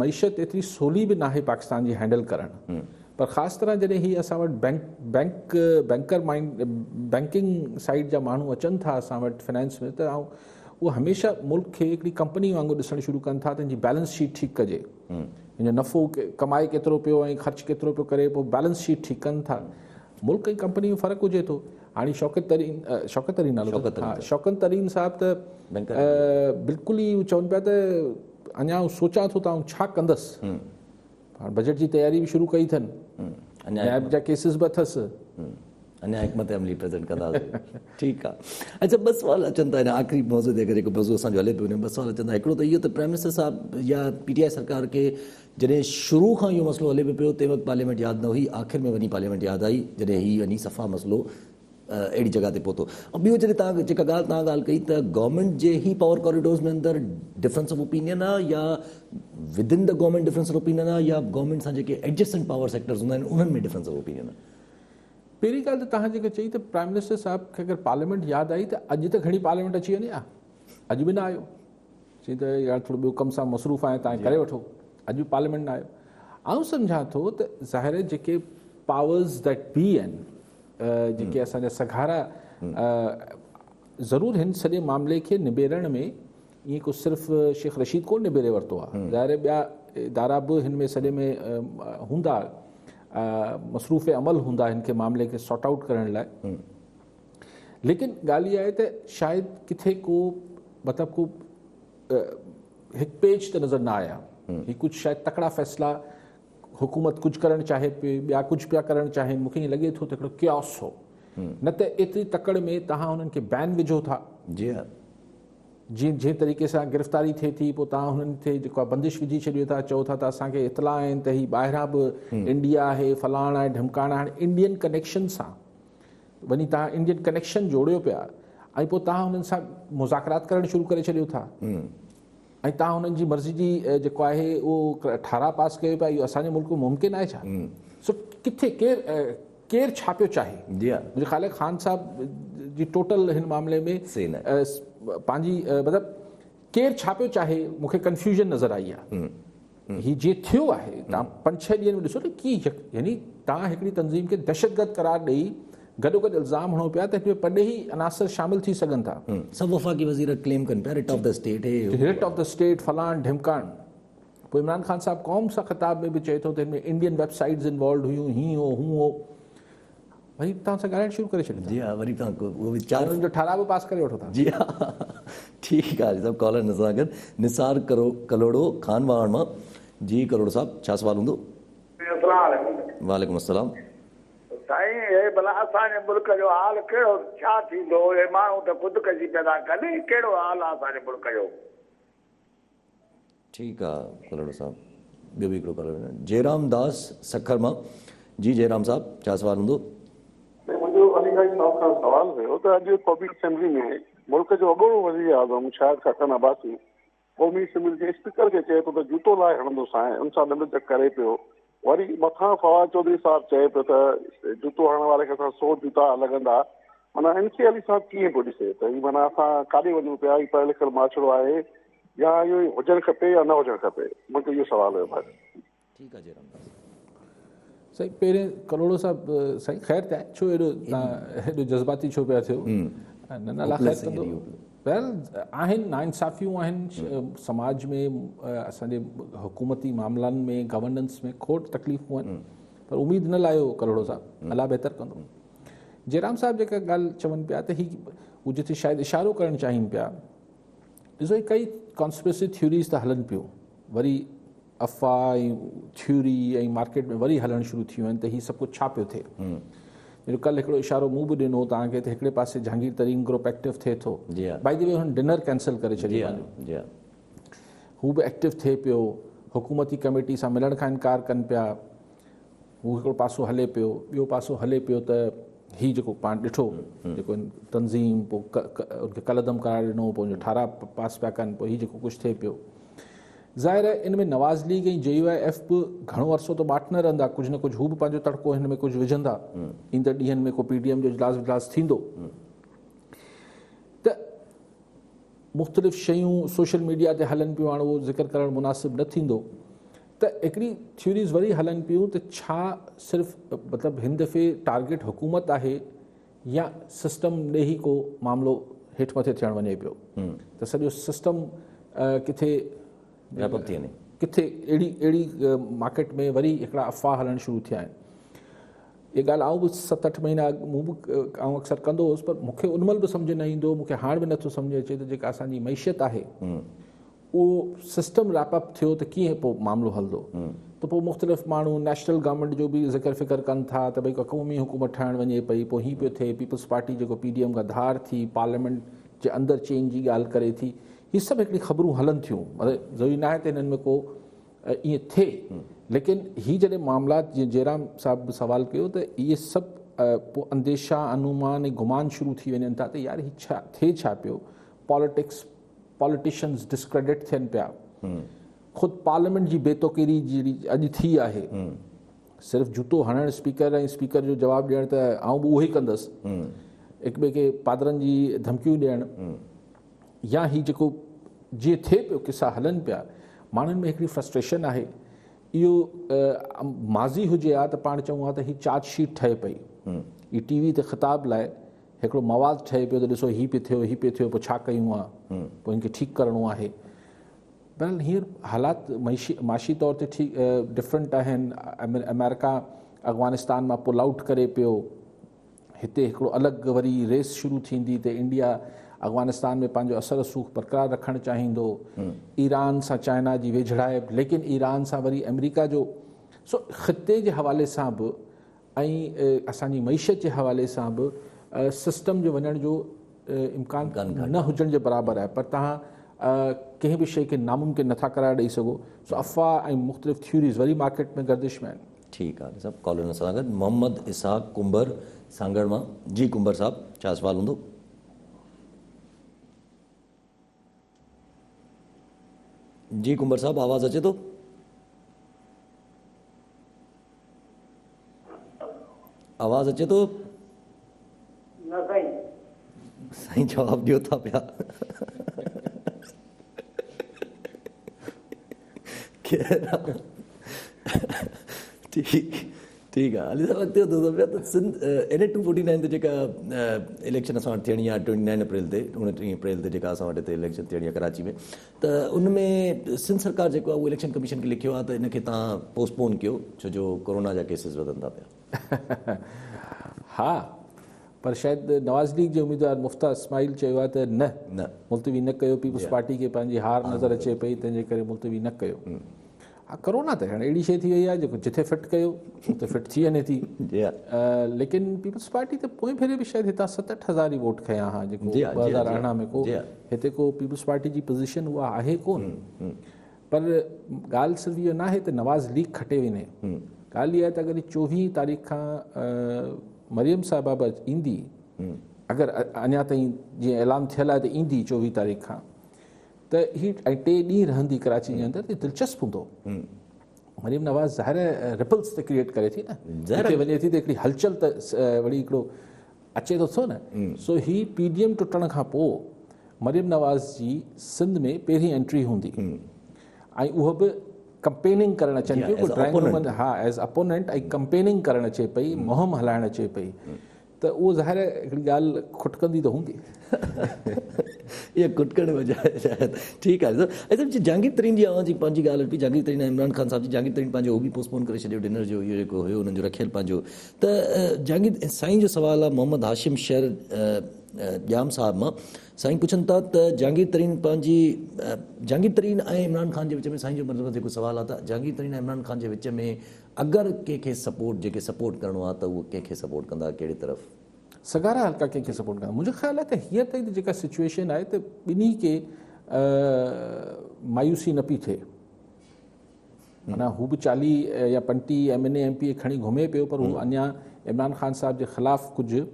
Speaker 2: मईशत एतिरी सवली बि न आहे पाकिस्तान जी हैंडल करणु, पर ख़ासि तरह जॾहिं हीअ असां वटि बैंकिंग साइड जा माण्हू अचनि था असां वटि फाइनेंस में, त उहो हमेशह मुल्क खे हिकिड़ी कंपनी वांगुरु ॾिसणु शुरू कनि था। पंहिंजी बैलेंस शीट ठीकु कजे, हिन नफ़ो कमाए केतिरो पियो ऐं ख़र्च केतिरो पियो करे, पोइ बैलेंस शीट ठीकु कनि था। मुल्क ऐं कंपनी में फ़र्क़ु हुजे थो। हाणे शौकत तरीन साहिब त बिल्कुलु ई चवनि पिया त अञा सोचां थो त छा कंदसि। हाणे बजट जी तयारी बि शुरू कई अथनि, नैब जा केसिस बि अथसि,
Speaker 1: अञा हिकमत अमली प्रेज़ेंट कंदासीं। ठीकु आहे। अच्छा, 2 सवाल अचनि था हिन आख़िरी मौज़ूअ ते, अगरि जेको मौज़ूअ असांजो हले पियो, 2 सवाल अचनि था। हिकिड़ो त इहो त प्राइम मिनिस्टर साहिबु या PTI सरकार खे जॾहिं शुरू खां इहो मसइलो हले पियो, तंहिं वक़्तु पार्लियामेंट यादि न हुई, आख़िर में वञी पार्लियामेंट यादि आई, जॾहिं हीअ वञी सफ़ा मसइलो अहिड़ी जॻह ते पहुतो। ऐं ॿियो जॾहिं तव्हां जेका ॻाल्हि कई त गवर्नमेंट जे ई पावर कॉरिडोर्स में अंदरि डिफरेंस ऑफ ओपिनियन आहे, या within the government difference of opinion आहे, या गवर्नमेंट सां जेके एडजस्टेंट पावर सेक्टर्स हूंदा आहिनि उन्हनि में डिफरेंस ऑफ ओपिनियन आहे?
Speaker 2: पहिरीं ॻाल्हि त तव्हां जेका चई त प्राइम मिनिस्टर साहिब खे अगरि पार्लियामेंट यादि आई त अॼु त घणी पार्लियामेंट अची वञे हा, अॼु बि न आयो। चई त यार थोरो ॿियो कम सां मसरूफ़ आहे, तव्हां करे वठो, अॼु बि पार्लियामेंट न आयो। आउं सम्झां थो त ज़ाहिर जेके पावर्स दैट बी आहिनि, जेके असांजा सघारा ज़रूरु हिन सॼे मामले खे निबेरण में ईअं को सिर्फ़ु शेख रशीद कोन निबेरे वरितो आहे, ज़ाहिर ॿिया इदारा बि हिन में सॼे में हूंदा, मसरूफ़ अमल हूंदा हिन खे मामले खे सॉर्ट आउट करण लाइ। लेकिन ॻाल्हि इहा आहे त शायदि किथे को मतिलबु को हिकु पेज त नज़र न आया। ही कुझु शायदि तकड़ा फ़ैसिला हुकूमत कुझु करणु चाहे पई, ॿिया कुझु पिया करणु चाहिनि। मूंखे ईअं लॻे थो त हिकिड़ो क्यास हो, न त एतिरी तकड़ में तव्हां हुननि खे बैन विझो था।
Speaker 1: जी हा,
Speaker 2: जंहिं तरीक़े सां गिरफ़्तारी थिए थी पोइ तव्हां हुननि ते जेको आहे बंदिश विझी छॾियो था, चओ था त असांखे इतला आहिनि त हीअ ॿाहिरां बि इंडिया आहे, फलाणा आहे, ढमकाणा। हाणे इंडियन कनेक्शन सां वञी तव्हां इंडियन कनेक्शन जोड़ियो पिया ऐं पोइ तव्हां हुननि सां मुज़ाकरात करणु शुरू करे छॾियो था ऐं तव्हां हुननि जी मर्ज़ी जी जेको आहे उहो ठारा पास कयो पिया। इहो असांजे मुल्क में मुमकिन आहे छा? सो किथे केरु छा पियो चाहे? मुंहिंजे ख़्याल आहे ख़ान साहब जी टोटल हिन मामले में पंहिंजी मतिलबु केरु छा पियो चाहे मूंखे कंफ्यूजन नज़र आई आहे। हीउ जीअं थियो आहे तव्हां 5-6 ॾींहंनि में ॾिसो न की यानी तव्हां हिकिड़ी तंज़ीम खे दहशतगर्द करार ॾेई गॾोगॾु इल्ज़ाम हणो पिया त हिन में पॾेही अनासर शामिल थी सघनि था।
Speaker 1: सभु वफ़ाक़ी वज़ीर क्लेम कनि पिया writ of the state
Speaker 2: writ of the state फलाण ढिमकाण। पोइ इमरान ख़ान साहब क़ौम सां ख़िताब में बि चए थो त हिन में इंडियन वेबसाइट्स इन्वॉल्व हुयूं, हीअं हो हूं हो। वरी तव्हां सां ॻाल्हाइणु शुरू करे छॾियो।
Speaker 1: जी हा, वरी तव्हां उहो बि 4
Speaker 2: जो ठारा बि पास करे वठो था। जी
Speaker 1: हा, ठीकु आहे। सभु कॉलर सां गॾु निसार कलोड़ो खानवाड़ मां। जी कलोड़ो साहब, छा सुवाल हूंदो? वालेकुम अस्सलाम।
Speaker 6: साईं, हे भला असांजे मुल्क जो हाल कहिड़ो छा थींदो? हे माण्हू त ख़ुदकशी पैदा कनि, कहिड़ो हाल आहे असांजे मुल्क जो?
Speaker 1: ठीकु आहे कलोड़ो साहब। ॿियो बि हिकिड़ो कलोड़ो जयराम दास सखर मां। जी जयराम साहब, छा सुवाल हूंदो?
Speaker 7: मुंहिंजो अलीगढ़ साहब खां सुवाल हुयो त अॼु क़ौमी असेंबली में मुल्क जो अॻूणो वज़ीर आज़म शाहिद खकन अब्बासी क़ौमी असेंबली जे स्पीकर खे चए थो त जूतो लाइ हणंदो साईं, उन सां निबत करे पियो। वरी मथां फवाद चौधरी साहब चए पियो त जूतो हणण वारे खे 100 जूता लॻंदा। माना इनखे अली साहब कीअं पियो ॾिसे त हीअ माना असां काॾे वञूं पिया? हीअ पढ़ियल लिखियल माशरो आहे या इहो हुजणु खपे या न हुजणु खपे? मूंखे इहो सुवाल हुयो भाई।
Speaker 1: ठीकु आहे जयराम दास
Speaker 2: साईं। पहिरें कलोड़ो साहब साईं ख़ैर त छो हेॾो जज़्बाती छो पिया थियो? न अलाह ख़ैर कंदो। बहरहाल आहिनि नाइंसाफ़ियूं आहिनि समाज में, असांजे हुकूमती मामलनि में, गवर्नेंस में खोट तकलीफ़ूं आहिनि, पर उमेदु न लाहियो कलोड़ो साहब, अलाह बहितर कंदो। जयराम साहब जेका ॻाल्हि चवनि पिया त हू जिथे शायदि इशारो करणु चाहिनि पिया, ॾिसो कई कॉन्स्पिरेसी थ्योरीज़ त हलनि पियूं, वरी अफ़वाह ऐं थ्योरी ऐं मार्केट में वरी हलणु शुरू थियूं आहिनि त हीअ सभु कुझु छा पियो थिए। कल्ह हिकिड़ो इशारो मूं बि ॾिनो तव्हांखे त हिकिड़े पासे जहांगीर तरीन ग्रुप एक्टिव थिए थो। भाई दी वे हुन डिनर कैंसिल करे छॾियो, हू बि एक्टिव थिए पियो, हुकूमती कमेटी सां मिलण खां इनकार कनि पिया। हू हिकिड़ो पासो हले पियो, ॿियो पासो हले पियो त हीउ जेको पाण ॾिठो जेको तंज़ीम पोइ उनखे कलदम करार ॾिनो, पोइ उनजो ठारा पास पिया कनि, पोइ हीउ जेको कुझु थिए पियो। ज़ाहिर आहे इन में नवाज़ लीग ऐं JUIF बि घणो अरसो त बाट न रहंदा, कुझु न कुझु हू बि पंहिंजो तड़को हिन में कुझु विझंदा। ईंदड़ ॾींहंनि में को PDM जो इजलास विजलास थींदो त मुख़्तलिफ़ शयूं सोशल मीडिया ते हलनि पियूं। हाणे उहो ज़िक्र करणु मुनासिबु न थींदो त हिकिड़ी थ्योरीज़ वरी हलनि पियूं त छा सिर्फ़ु मतिलबु हिन दफ़े टारगेट हुकूमत आहे या सिस्टम ॾे ई को मामिलो हेठि मथे थियणु वञे पियो, त सॼो सिस्टम किथे
Speaker 1: व्यापक थी वञे,
Speaker 2: किथे अहिड़ी मार्केट में वरी हिकिड़ा अफ़वाह हलणु शुरू थिया आहिनि। इहा ॻाल्हि आउं बि 7-8 महीना मूं बि आउं अक्सर कंदो हुउसि, पर मूंखे उन महिल बि सम्झ न ईंदो, मूंखे हाणे बि नथो सम्झ अचे त जेका असांजी मैशियत आहे उहो सिस्टम रैपअप थियो त कीअं पोइ मामिलो हलंदो। त पोइ मुख़्तलिफ़ माण्हू नेशनल गवर्नमेंट जो बि ज़िक्र फ़िक्र कनि था त भई क़ौमी हुकूमत ठाहिणु वञे पई, पोइ हीअं पियो थिए, पीपल्स पार्टी जेको PDM खां धार थी, पार्लियामेंट जे अंदरि चेंज जी ॻाल्हि करे थी। हीअ सभु हिकिड़ी ख़बरूं हलनि थियूं, मतिलबु ज़रूरी न आहे त हिननि में को ईअं थिए, लेकिन हीअ जॾहिं मामलात जीअं जयराम साहब बि सवाल कयो त इहे सभु पोइ अंदेशा अनुमान ऐं गुमान शुरू थी वञनि था त यार हीअ छा थिए छा पियो। पॉलिटिशियन्स डिस्क्रेडिट थियनि पिया, ख़ुदि पार्लियामेंट जी बेतौकीरी जहिड़ी अॼु थी आहे, सिर्फ़ु जूतो हणणु स्पीकर ऐं स्पीकर जो जवाबु ॾियणु त आउं बि उहो ई कंदुसि, हिक ॿिए खे पादरनि जी धमकियूं ॾियणु, या हीअ जेको जीअं थिए पियो किसा हलनि पिया, माण्हुनि में हिकिड़ी फ्रस्ट्रेशन आहे। इहो माज़ी हुजे हा त पाण चऊं हा त हीअ चार्ज शीट ठहे पई, हीअ TV ते ख़िताब लाइ हिकिड़ो मवादु ठहे पियो त ॾिसो हीअ पियो थियो, हीअ पियो थियो, पोइ छा कयूं हा, पोइ हिनखे ठीकु करिणो आहे। बहरहाल हींअर हालात माशी तौर ते डिफरेंट आहिनि। अमेरिका अफ़गानिस्तान मां पुल आउट करे पियो, हिते हिकिड़ो अलॻि वरी रेस शुरू थींदी त इंडिया अफ़गानिस्तान में पंहिंजो असर रसूख़ बरक़रार रखणु चाहींदो, ईरान सां चाइना जी वेझड़ाए, लेकिन ईरान सां वरी अमेरिका जो। सो ख़िते जे हवाले सां बि ऐं असांजी मईशत जे हवाले सां बि सिस्टम जो वञण जो इम्कान न हुजण जे बराबरि आहे, पर तव्हां कंहिं बि शइ खे नामुमकिन नथा कराए ॾेई सघो। सो अफ़वाह ऐं मुख़्तलिफ़ थ्योरीज़ वरी मार्केट में गर्दिश में आहिनि।
Speaker 1: ठीकु आहे सभु कॉलर सां गॾु मोहम्मद इसहाक़ कुंबर सांगड़ मां। जी कुंबर साहब, छा सवाल हूंदो? जी कुंबर साहब, आवाज़ अचे थो? आवाज़ अचे थो? साईं जवाब ॾियो था पिया। ठीकु आहे हली साहब, अॻिते वधो थो पिया त सिंध NA 249 ते जेका इलेक्शन असां वटि थियणी आहे 29 अप्रैल ते, 29 अप्रैल ते जेका असां वटि हिते इलेक्शन थियणी आहे कराची में, त उनमें सिंध सरकार जेको आहे उहो इलेक्शन कमीशन खे लिखियो आहे त इनखे तव्हां पोस्टपोन कयो छो जो कोरोना जा केसिस वधनि था पिया।
Speaker 2: हा, पर शायदि नवाज़ लीग जे उम्मीदवार मुफ्ता इस्माइल चयो आहे त न मुलतवी न कयो, पीपल्स पार्टी खे पंहिंजी हार नज़र अचे पई, तंहिंजे करे मुलतवी न कयो। हा, कोरोना त हाणे अहिड़ी शइ थी वई आहे जेको जिथे फिट कयो उते फिट थी वञे थी। लेकिन पीपल्स पार्टी त पोइ भेरे बि शायदि हितां 67,000 ई वोट खयां हा, जेको 2018 में को हिते को पीपल्स पार्टी जी पोज़ीशन उहा आहे कोन। पर ॻाल्हि सिर्फ़ु इहो न आहे त नवाज़ लीग खटे वञे, ॻाल्हि इहा आहे त अगरि 24 तारीख़ खां मरियम साहिबा बि ईंदी, अगरि अञा ताईं जीअं ऐलान थियल आहे त ईंदी 24 तारीख़ खां, त हीअ 2 ॾींहं रहंदी कराची जे अंदरि, त दिलचस्प हूंदो। मरियम नवाज़ ज़ाहिर रिपल्स त क्रिएट करे थी न, जिते वञे थी त हिकिड़ी हलचल त वरी हिकिड़ो अचे थो न। सो ही PDM टुटण खां पोइ मरियम नवाज़ जी सिंध में पहिरीं एंट्री हूंदी ऐं उहो बि कंपेनिंग करणु अचनि पियूं, ड्राइंग रूम, हा, एज़ अपोनेंट, ऐं कंपेनिंग करणु अचे पई, मुहिम हलाइणु अचे पई, त उहो ज़ाहिर हिकिड़ी ॻाल्हि खुटकंदी त हूंदी।
Speaker 1: इहा खुटकण वजह शायदि। ठीकु आहे सर, जहांगीर तरीन जी आवाज़ जी पंहिंजी ॻाल्हि हली, जहांगीर तरीन इमरान ख़ान साहिब जी, जहांगीर तरीन पंहिंजो उहो बि पोस्टपोन करे छॾियो डिनर जो, इहो जेको हुयो हुननि जो रखियलु पंहिंजो। त जहांगीर साईं जो सुवालु आहे मोहम्मद हाशिम शहर ॼाम साहिब मां। साईं पुछनि था त जहांगीर तरीन ऐं इमरान ख़ान जे विच में, साईं जो मतिलबु जेको सुवालु आहे त जहांगीर तरीन ऐं इमरान ख़ान जे विच में अगरि कंहिंखे जेके सपोर्ट करिणो आहे त उहो कंहिंखे सपोर्ट कंदा, कहिड़ी तरफ़?
Speaker 2: सगारा हल्का कंहिंखे सपोर्ट कंदा? मुंहिंजो ख़्यालु आहे त हीअं ताईं जेका सिचुएशन आहे त ॿिन्ही खे मायूसी न पई थिए। माना हू बि 40 या 35 MNA MP खणी घुमे पियो, पर हू अञा इमरान ख़ान साहिब जे ख़िलाफ़ु कुझु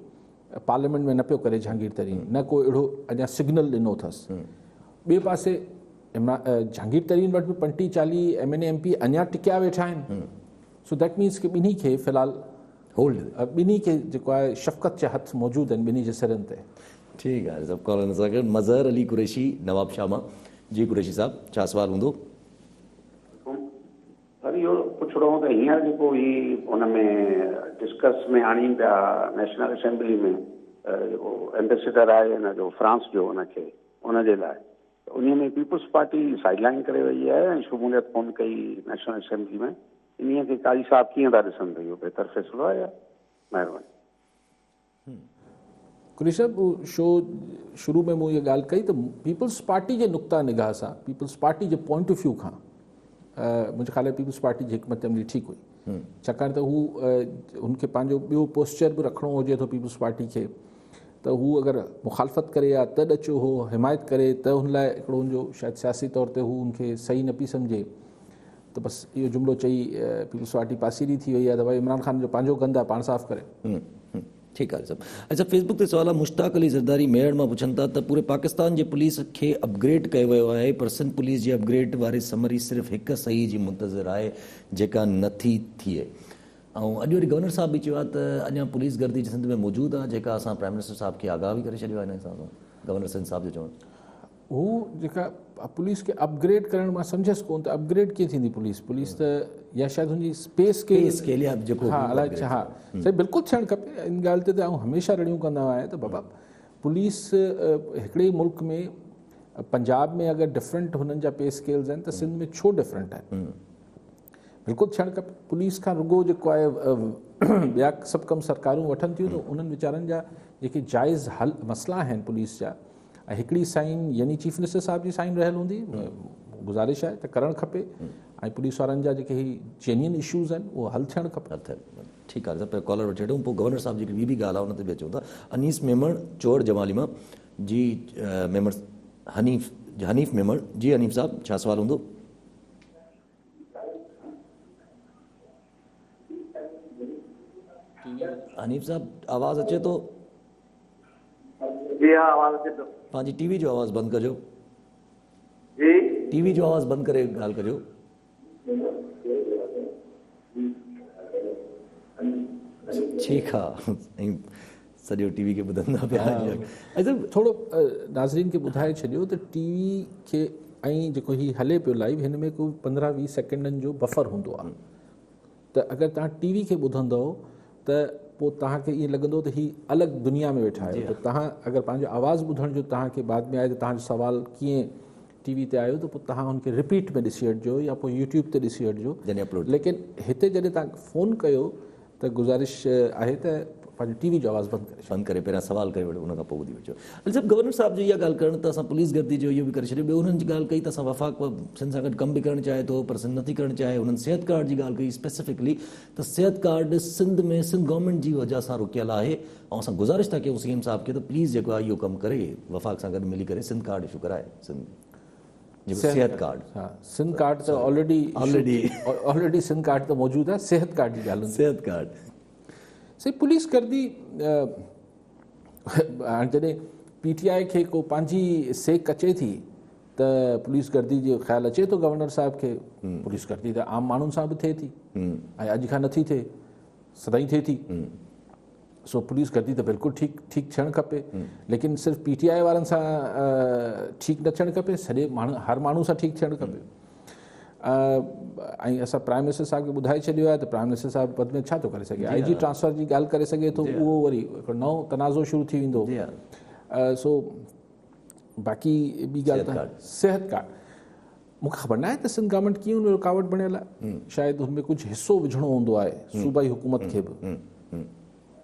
Speaker 2: पार्लियामेंट में न पियो करे जहांगीर तरीन, न को अहिड़ो अञा सिग्नल ॾिनो अथसि। ॿिए पासे जहांगीर तरीन वटि बि 35-40 MNA MP अञा टिकिया वेठा आहिनि। सो दैट मीन्स की ॿिन्ही खे फ़िलहालु होल्ड, ॿिन्ही खे जेको आहे शफ़क़त जा हथ मौजूदु आहिनि ॿिन्ही जे सिरनि ते। ठीकु आहे
Speaker 1: सभु कॉलर सां गॾु मज़हर अली कुरैशी नवाब शाह मां। जी कुरैशी साहब, छा सवाल हूंदो?
Speaker 8: सर इहो पुछिणो हो त हींअर जेको ही हुन में डिस्कस में आणीनि पिया नेशनल असेंबली में जेको एम्बेसडर आहे हिन जो फ्रांस जो, हुनखे हुनजे लाइ उन में पीपल्स पार्टी साइडलाइन करे वई आहे ऐं शमूलियत कोन कई नेशनल असेंबली में। इन खे कारी साहब कीअं था ॾिसनि त इहो बहितर फ़ैसिलो आहे या? महिरबानी।
Speaker 2: कुरैशी साहब, शो शुरू में मूं इहा ॻाल्हि कई त पीपल्स पार्टी जे नुक़्ता निगाह सां, पीपल्स पार्टी जे पॉइंट ऑफ व्यू खां मुंहिंजे ख़्याल में पीपल्स पार्टी जी हिकमत अमली ठीकु हुई, छाकाणि त हू हुनखे पंहिंजो ॿियो पोस्चर बि रखिणो हुजे थो पीपल्स पार्टी खे, त हू अगरि मुखालफ़त करे या तॾ अचो हो हिमायत करे त हुन लाइ हिकिड़ो हुनजो शायदि सियासी तौर ते हू हुनखे सही न पई सम्झे, त बसि इहो जुमिलो चई पीपल्स पार्टी पासीरी थी वई आहे त भई इमरान ख़ान जो पंहिंजो गंद आहे, पाण साफ़ करे।
Speaker 1: ठीकु आहे सभु। अच्छा, फेसबुक ते सवाल आहे मुश्ताक अली ज़रदारी मेड़ मां पुछनि था त पूरे पाकिस्तान जे पुलिस खे अपग्रेड कयो वियो आहे, पर सिंध पुलिस जे अपग्रेड वारे समरी सिर्फ़ु हिकु सही जी मुंतज़र आहे जेका नथी थिए। ऐं अॼु वरी गवर्नर साहब बि चयो आहे त अञा पुलिस गर्दी सिंध में मौजूदु आहे, जेका असां प्राइम मिनिस्टर साहब खे आगाह बि करे छॾियो आहे हिन हिसाब सां, गवर्नर सिंध साहब जो चवणु।
Speaker 2: हू जेका पुलिस खे अपग्रेड करणु मां सम्झसि कोन त अपग्रेड कीअं थींदी पुलिस त या शायदि हुनजी स्पेस खे जेको, हा अलाए छा, हा सही बिल्कुलु थियणु खपे। इन ॻाल्हि ते त आउं हमेशह रड़ियूं कंदो आहियां त बाबा पुलिस हिकिड़े मुल्क में, पंजाब में अगरि डिफरेंट हुननि जा पे स्केल्स आहिनि त सिंध में छो डिफरेंट आहिनि? बिल्कुलु थियणु खपे। पुलिस खां रुॻो जेको आहे ॿिया सभु कमु सरकारूं वठनि थियूं त उन्हनि वीचारनि जा जेके जाइज़ हल मसइला आहिनि पुलिस जा, ऐं हिकिड़ी साइन यानी चीफ मिनिस्टर साहब जी साइन रहियल हूंदी, गुज़ारिश आहे त करणु खपे, ऐं पुलिस वारनि जा जेके ही जेन्युइन इशूज़ आहिनि उहो हल थियणु खपे।
Speaker 1: ठीकु आहे, सर कॉलर वठी वठूं, पोइ गवर्नर साहब जी ॿी बि ॻाल्हि आहे उन ते बि अचूं था। अनीस मेमण चौड़ जमाली मां जी, मेमण हनीफ़ मेमण जी। हनीफ़ साहब छा सवाल हूंदो? हनीफ़ साहब आवाज़ अचे थो?
Speaker 6: जी हाँ, आवाज़ अचे थो।
Speaker 1: पंहिंजी टीवी जो आवाज़ बंदि कजो,
Speaker 6: जी
Speaker 1: टीवी जो आवाज़ बंदि करे ॻाल्हि कजो। ठीकु आहे, ऐं सॼो टीवी खे ॿुधंदा पिया।
Speaker 2: अच्छा, थोरो नाज़रीन खे ॿुधाए छॾियो त टीवी खे ऐं जेको हीउ हले पियो लाइव, हिन में को 15-20 सेकेंडनि जो बफर हूंदो आहे। त अगरि तव्हां टीवी खे ॿुधंदव त पोइ तव्हांखे ईअं लॻंदो त हीअ अलॻि दुनिया में वेठा आहियो। त तव्हां अगरि पंहिंजो आवाज़ु ॿुधण जो तव्हांखे बाद में आहे त तव्हांजो सुवाल कीअं टीवी ते आयो, त पोइ तव्हां हुनखे रिपीट में ॾिसी वठिजो या पोइ यूट्यूब ते ॾिसी वठिजो। लेकिन हिते जॾहिं तव्हां फ़ोन कयो त गुज़ारिश आहे त पंहिंजो टीवी जो आवाज़ु बंदि करे पहिरियां सवाल करे वठो, उनखां पोइ ॿुधी वठो। अच्छा, गवर्नर साहब जो इहा ॻाल्हि करणु त असां पुलिस गर्दी जो इहो बि करे छॾियो। ॿियो हुननि जी ॻाल्हि कई त असां वफ़ाक़ सिंध सां गॾु कमु बि करणु चाहे थो, पर सिंध नथी करणु चाहे। हुननि सिहत कार्ड जी ॻाल्हि कई स्पेसिफिकली, त सिहत कार्ड सिंध में सिंध गवर्नमेंट जी वजह सां रुकियल आहे, ऐं असां गुज़ारिश था कयूं सीएम साहब खे त प्लीज़ जेको आहे इहो कमु करे, वफ़ाक़ सां गॾु मिली करे सिंध कार्ड इशू कराए। सिहत कार्ड, हा, सिंध कार्ड त ऑलरेडी सिंध कार्ड त मौजूदु आहे। सिहत कार्ड जी ॻाल्हि,
Speaker 1: सिहत कार्ड
Speaker 2: सही। पुलिस गर्दी जॾहिं PTI खे को पंहिंजी सेक अचे थी त पुलिस गर्दी जो ख़्यालु अचे थो गवर्नर साहब खे। पुलिस गर्दी त आम माण्हुनि सां बि थिए थी, ऐं अॼु खां नथी थिए, सदाईं थिए थी। सो पुलिस गर्दी त बिल्कुलु ठीकु थियणु खपे, लेकिन सिर्फ़ु PTI वारनि सां ठीकु न थियणु खपे, सॼे हर माण्हू सां ठीकु थियणु खपे। ऐं असां प्राइम मिनिस्टर साहब खे ॿुधाए छॾियो आहे त प्राइम मिनिस्टर साहब पद में छा थो करे सघे। IG ट्रांसफर जी ॻाल्हि करे सघे थो, उहो वरी हिकिड़ो नओं तनाज़ो शुरू थी वेंदो। सो बाक़ी ॿी ॻाल्हि त सिहत कार्ड, मूंखे ख़बर न आहे त सिंध गवर्नमेंट कीअं हुन रुकावट बणियल आहे। शायदि हुन में कुझु हिसो विझणो हूंदो आहे सूबाई हुकूमत खे बि।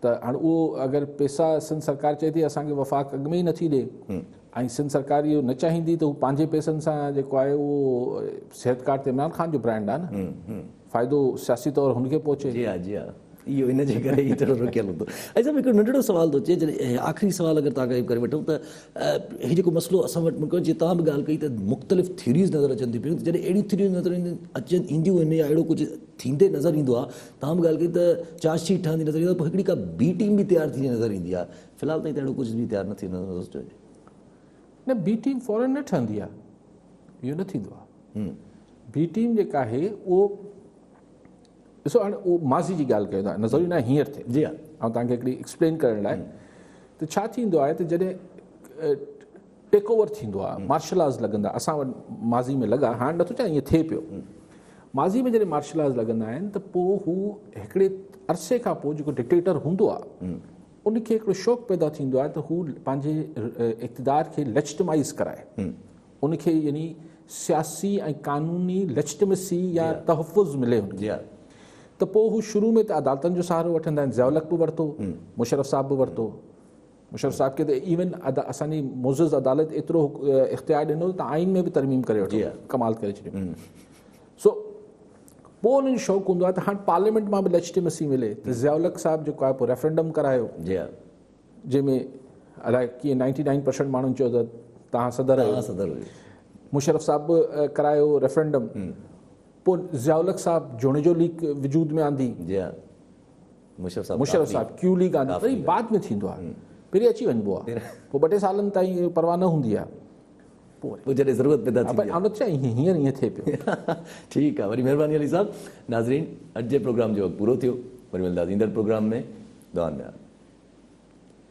Speaker 2: त हाणे उहो अगरि पैसा सिंध सरकार चए थी असांखे वफ़ाक़ अॻु में ई नथी ॾे, ऐं सिंध सरकार इहो न चाहींदी त हू पंहिंजे पैसनि सां जेको आहे उहो सिहत कार्ड ते इमरान ख़ान जो ब्रांड आहे न, फ़ाइदो सियासी तौरु हुनखे पहुचे।
Speaker 1: जी हा, जी हा, इहो इन जे करे ई थोरो रुकियल हूंदो। ऐं हिकिड़ो नंढड़ो सवाल थो अचे, जॾहिं आख़िरी सवाल अगरि तव्हां करे वठूं त हीउ जेको मसइलो असां वटि मूंखे जीअं तव्हां बि ॻाल्हि कई त मुख़्तलिफ़ थ्योरीज़ नज़र अचनि थियूं पियूं। जॾहिं अहिड़ियूं थ्योरियूं नज़र ईंदियूं आहिनि या अहिड़ो कुझु थींदे नज़र ईंदो आहे, तव्हां बि ॻाल्हि कई त चार्जशीट ठहंदी नज़र ईंदी आहे, पोइ हिकिड़ी का B टीम बि तयारु थींदी नज़र ईंदी आहे। फ़िलहाल ताईं त अहिड़ो कुझु बि तयारु न थी नज़र अचे।
Speaker 2: न, B टीम फौरन न ठहंदी आहे, इहो न थींदो आहे। B टीम जेका आहे उहो ॾिसो, हाणे उहो माज़ी जी ॻाल्हि कयो था, नज़रियो न हींअर थिए। जी हा, ऐं तव्हांखे हिकिड़ी एक्सप्लेन करण लाइ त छा थींदो आहे त जॾहिं टेक ओवर थींदो आहे, मार्शल आर्ट्स लॻंदा, असां वटि माज़ी में लॻा, हाणे नथो चाहे ईअं थिए पियो। माज़ी में जॾहिं मार्शल आर्ट्स लॻंदा आहिनि त पोइ हू हिकिड़े अरसे खां पोइ जेको डिक्टेटर हूंदो आहे उनखे हिकिड़ो शौक़ु पैदा थींदो आहे त हू पंहिंजे इक़्तिदार खे लेजिटिमाइज़ कराए, उनखे यानी सियासी ऐं क़ानूनी लेजिटिमेसी या तहफ़ुज़ मिले हुनखे। त पोइ हू शुरू में त अदालतनि जो सहारो वठंदा आहिनि। ज़ियाउल हक़ बि वरितो, मुशर्रफ साहब बि वरितो। मुशर्रफ साहब खे त इवन असांजी मुअज़्ज़ज़ अदालत एतिरो इख़्तियार ॾिनो त आइन में बि तरमीम करे वठो, कमाल करे छॾियो। सो पोइ उन्हनि जो शौक़ु हूंदो आहे त हाणे पार्लियामेंट मां बि लेजिटिमेसी मिले। त ज़ियाउल हक़ साहब जेको आहे पोइ रेफरेंडम करायो, जंहिंमें अलाए कीअं 99% माण्हुनि चयो त तव्हां सदर आहियो। मुशर्रफ साहब बि करायो रेफरेंडम। पोइ ज़ियाउल हक़ साहब जोड़े जो लीग वजूद में आंदी। मुशर्रफ साहब क्यू लीग आंदी, वरी बाद में थींदो आहे, पहिरीं अची वञिबो आहे, पोइ 2-टे सालनि ताईं परवाह न हूंदी आहे, पोइ जॾहिं ज़रूरत पैदा थी हींअर ईअं थिए पियो।
Speaker 1: ठीकु आहे, वरी महिरबानी अली साहब। नाज़रीन, अॼु जे प्रोग्राम जो वक़्तु पूरो थियो, वरी मिलंदासीं ईंदड़ प्रोग्राम में। दुआ में।